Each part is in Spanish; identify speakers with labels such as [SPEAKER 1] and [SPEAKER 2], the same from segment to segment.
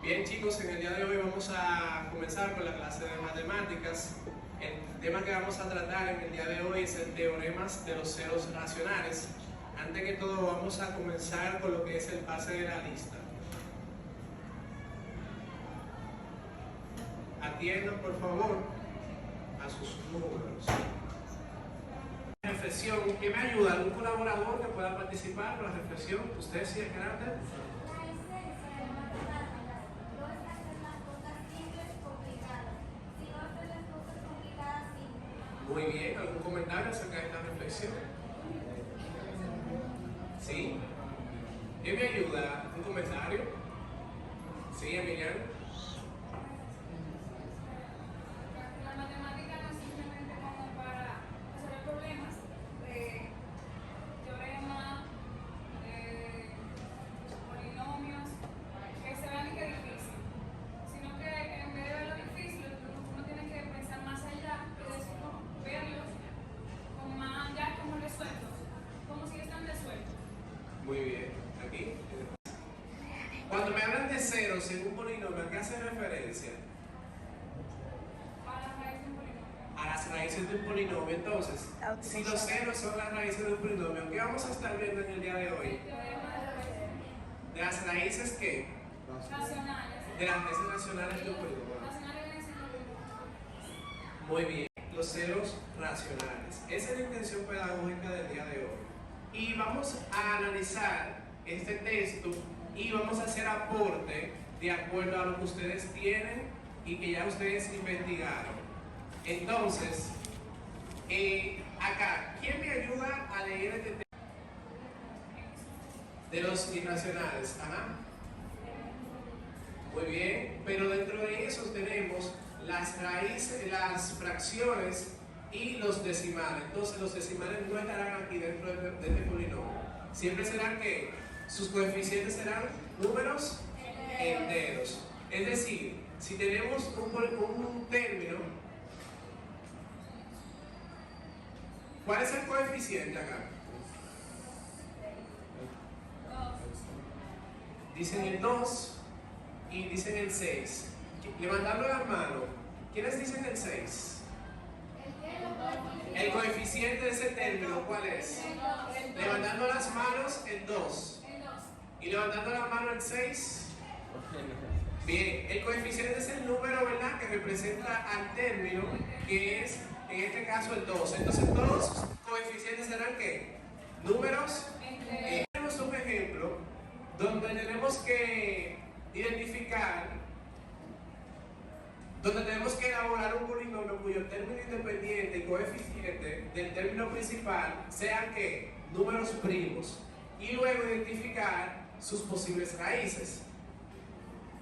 [SPEAKER 1] Bien chicos, en el día de hoy vamos a comenzar con la clase de matemáticas. El tema que vamos a tratar en el día de hoy es el teoremas de los ceros racionales. Antes que todo vamos a comenzar con lo que es el pase de la lista. Atiendan por favor a sus números. Reflexión, ¿quién me ayuda? ¿Algún colaborador que pueda participar con la reflexión? ¿Usted sí es grande? Muy bien, ¿algún comentario acerca de esta reflexión? ¿Sí? ¿Quién me ayuda? ¿Un comentario? ¿Sí, Emiliano?
[SPEAKER 2] La matemática no es simplemente como para resolver problemas de teoremas, polinomios, que se vean que difícil, sino que en vez de ver lo difícil, uno tiene que pensar más allá y decirlo, verlos como más ya como resueltos, como si están resueltos.
[SPEAKER 1] Muy bien, aquí. Cuando me hablan de ceros en un polinomio, ¿a qué hace referencia?
[SPEAKER 2] Para las raíces de un polinomio.
[SPEAKER 1] A las raíces de un polinomio. Entonces, si los ceros son las raíces de un polinomio, ¿qué vamos a estar viendo en el día de hoy?
[SPEAKER 2] El teorema
[SPEAKER 1] ¿De las raíces qué?
[SPEAKER 2] racionales.
[SPEAKER 1] De las raíces racionales de un polinomio.
[SPEAKER 2] Racionales vienen siendo polinomios.
[SPEAKER 1] Muy bien, los ceros racionales. Esa es la intención pedagógica del día de hoy. Y vamos a analizar este texto y vamos a hacer aporte de acuerdo a lo que ustedes tienen y que ya ustedes investigaron. Entonces, acá, ¿quién me ayuda a leer este texto? De los irracionales, ajá. Muy bien, pero dentro de esos tenemos las raíces, las fracciones y los decimales. Entonces los decimales no estarán aquí dentro de este polinomio. Siempre serán que sus coeficientes serán números enteros. Es decir, si tenemos un término, ¿cuál es el coeficiente acá? Dicen el 2 y dicen el 6. Levantando las manos, ¿quiénes dicen el 6? El coeficiente de ese término, ¿cuál es? Levantando las manos, el 2. Y levantando la mano, el 6. Bien, el coeficiente es el número, ¿verdad?, que representa al término, que es, en este caso, el 2. Entonces, todos los coeficientes serán, ¿qué? Números. Tenemos un ejemplo donde tenemos que identificar, donde tenemos que elaborar un polinomio cuyo término independiente y coeficiente del término principal sean ¿qué? Números primos, y luego identificar sus posibles raíces.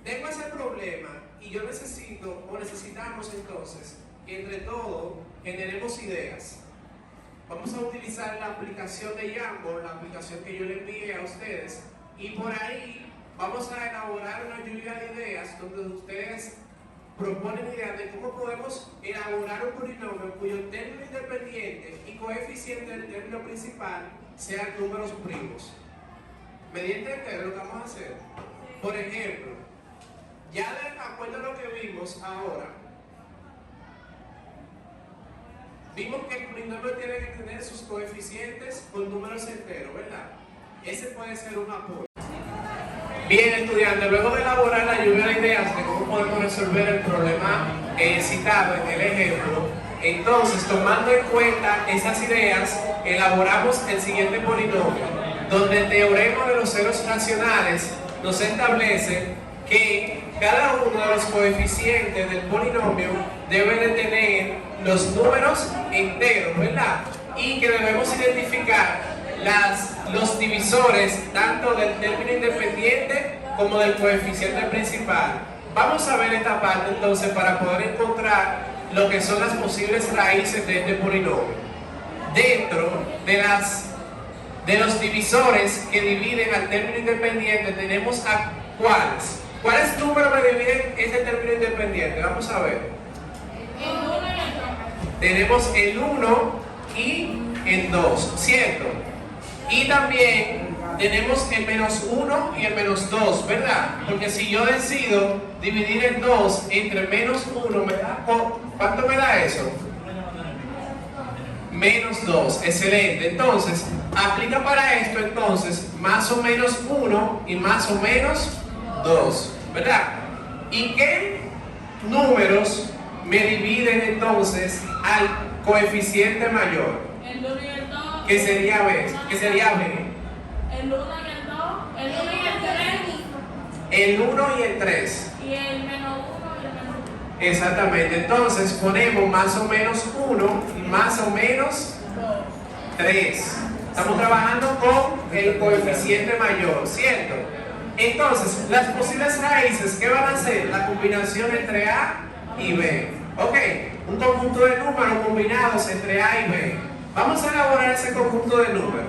[SPEAKER 1] Tengo ese problema y yo necesitamos entonces que entre todos generemos ideas. Vamos a utilizar la aplicación de Jamboard, la aplicación que yo le envié a ustedes, y por ahí vamos a elaborar una lluvia de ideas donde ustedes proponen ideas de cómo podemos elaborar un polinomio cuyo término independiente y coeficiente del término principal sean números primos. ¿Me di a entender lo que vamos a hacer? Por ejemplo, ya de acuerdo a lo que vimos ahora, vimos que el polinomio tiene que tener sus coeficientes con números enteros, ¿verdad? Ese puede ser un apoyo. Bien, estudiantes, luego de elaborar la lluvia de ideas de cómo podemos resolver el problema citado en el ejemplo, entonces, tomando en cuenta esas ideas, elaboramos el siguiente polinomio, donde el teorema de los ceros racionales nos establece que cada uno de los coeficientes del polinomio debe de tener los números enteros, ¿verdad? Y que debemos identificar los divisores tanto del término independiente como del coeficiente principal. Vamos a ver esta parte entonces para poder encontrar lo que son las posibles raíces de este polinomio. Dentro de los divisores que dividen al término independiente tenemos a ¿cuáles? ¿Cuáles números me dividen este término independiente? Vamos a ver.
[SPEAKER 2] El 1 y el 2.
[SPEAKER 1] Tenemos el 1 y el 2, ¿cierto? Y también tenemos el menos 1 y el menos 2, ¿verdad? Porque si yo decido dividir el 2 entre menos 1, me da, ¿cuánto me da eso? Menos 2, excelente. Entonces, aplica para esto entonces más o menos 1 y más o menos 2, ¿verdad? ¿Y qué números me dividen entonces al coeficiente mayor?
[SPEAKER 2] El 1 y el 2.
[SPEAKER 1] Que sería B. Que sería B.
[SPEAKER 2] El 1 y el 2. El 1 y el 3.
[SPEAKER 1] El 1 y el 3.
[SPEAKER 2] Y el menos 1 y el menos 2.
[SPEAKER 1] Exactamente. Entonces ponemos más o menos 1 y más o menos 3. Estamos trabajando con el coeficiente mayor, ¿cierto? Entonces, las posibles raíces, ¿qué van a ser? La combinación entre A y B. Ok, un conjunto de números combinados entre A y B. Vamos a elaborar ese conjunto de números.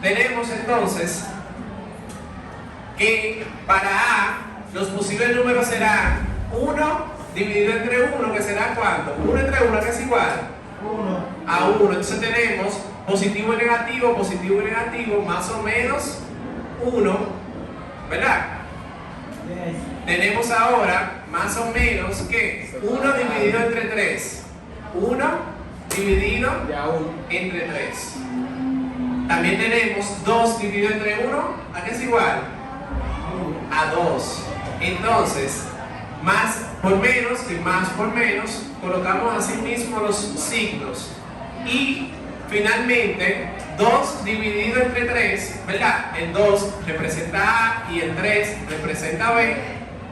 [SPEAKER 1] Tenemos entonces que para A los posibles números serán 1 dividido entre 1, que será ¿cuánto? 1 entre 1, que es igual
[SPEAKER 3] 1
[SPEAKER 1] a 1. Entonces tenemos positivo y negativo, más o menos 1, ¿verdad? Tenemos ahora más o menos que 1 dividido entre 3. 1 dividido entre 3. También tenemos 2 dividido entre 1, ¿a qué es igual? A 2. Entonces, más por menos y más por menos, colocamos así mismo los signos. Y finalmente, 2 dividido entre 3, ¿verdad? El 2 representa A y el 3 representa B.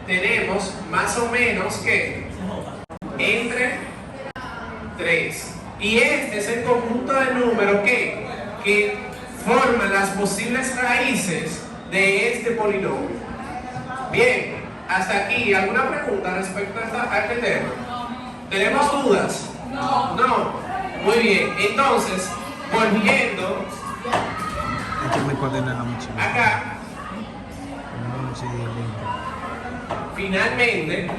[SPEAKER 1] Tenemos más o menos que entre 3. Y este es el conjunto de números que forman las posibles raíces de este polinomio. Bien, hasta aquí, ¿alguna pregunta respecto a este tema? ¿Tenemos dudas? No. Muy bien, entonces, volviendo acá, finalmente,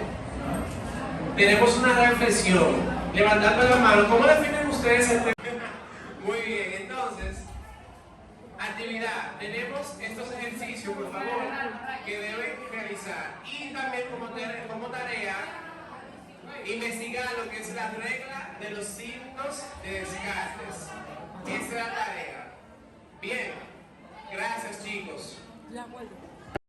[SPEAKER 1] tenemos una reflexión. Levantando la mano, ¿cómo definen ustedes el tema? Muy bien, entonces, actividad. Tenemos estos ejercicios, por favor, que deben realizar. Y también como tarea, investigar lo que es la regla de los signos de Descartes. Esa es la tarea. Bien, gracias chicos.